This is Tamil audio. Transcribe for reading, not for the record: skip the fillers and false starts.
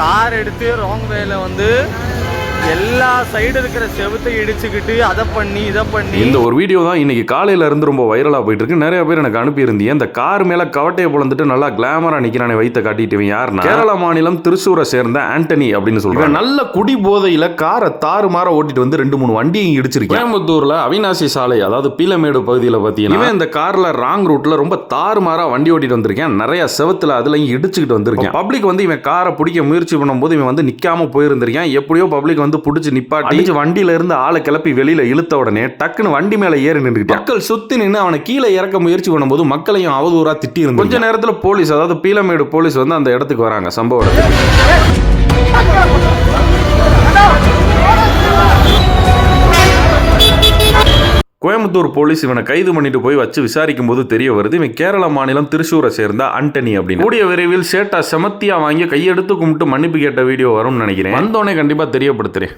கார் எடுத்து ராங் வேல வந்து எல்லா சைடு இருக்கிற செவுத்தை இடிச்சுக்கிட்டு அதை பண்ணி இதை பண்ணி. இந்த ஒரு வீடியோ தான் இன்னைக்கு காலையில இருந்து ரொம்ப வைரலா போயிட்டு இருக்கு. நிறைய பேர் எனக்கு அனுப்பியிருந்தீங்க. இந்த கார் மேல கவட்டையை பொழந்துட்டு நல்லா கிளாமரா நிக்கிறானே வைத்த காட்டிட்டு யாருன்னா கேரளா மாநிலம் திருச்சூரை சேர்ந்த ஆண்டனி அப்படின்னு சொல்றாங்க. நல்ல குடி போதையில காரை தாறுமாற ஓட்டிட்டு வந்து 2-3 வண்டியும் இடிச்சிருக்கு. கோயம்புத்தூர்ல அவினாசி சாலை அதாவது பீலமேடு பகுதியில் பாத்தீங்கன்னா இந்த கார்ல ராங் ரூட்ல ரொம்ப தாறுமாறா வண்டி ஓட்டிட்டு வந்திருக்கேன். நிறைய செவத்துல அதுலயும் இடிச்சுக்கிட்டு வந்திருக்கேன். பப்ளிக் வந்து இவன் காரை பிடிக்க முயற்சி பண்ணும்போது இவன் வந்து நிக்காம போயிருந்திருக்கேன். எப்படியோ பப்ளிக் வந்து புடிச்சு நிப்பாட்டி வண்டியில இருந்து ஆளை கிளப்பி வெளியில இழுத்த உடனே டக்குன்னு வண்டி மேல ஏறி நின்றுட்டு மக்கள் சுத்தி நின்று அவனை கீழே இறக்க முயற்சி பண்ணும்போது மக்களையும் அவதூறா திட்டி இருந்து கொஞ்ச நேரத்தில் போலீஸ் அதாவது பீலமேடு போலீஸ் வந்து அந்த இடத்துக்கு வராங்க. சம்பவம் கோயம்புத்தூர் போலீஸ் இவனை கைது பண்ணிட்டு போய் வச்சு விசாரிக்கும் போது தெரிய வருது இவன் கேரள மாநிலம் திருச்சூரை சேர்ந்த ஆண்டனி அப்படின்னு. கூடிய விரைவில் சேட்டா செமத்தியா வாங்கி கையெடுத்து கும்பிட்டு மன்னிப்பு கேட்ட வீடியோ வரும்னு நினைக்கிறேன். வந்தோடனே கண்டிப்பா தெரியப்படுத்துறேன்.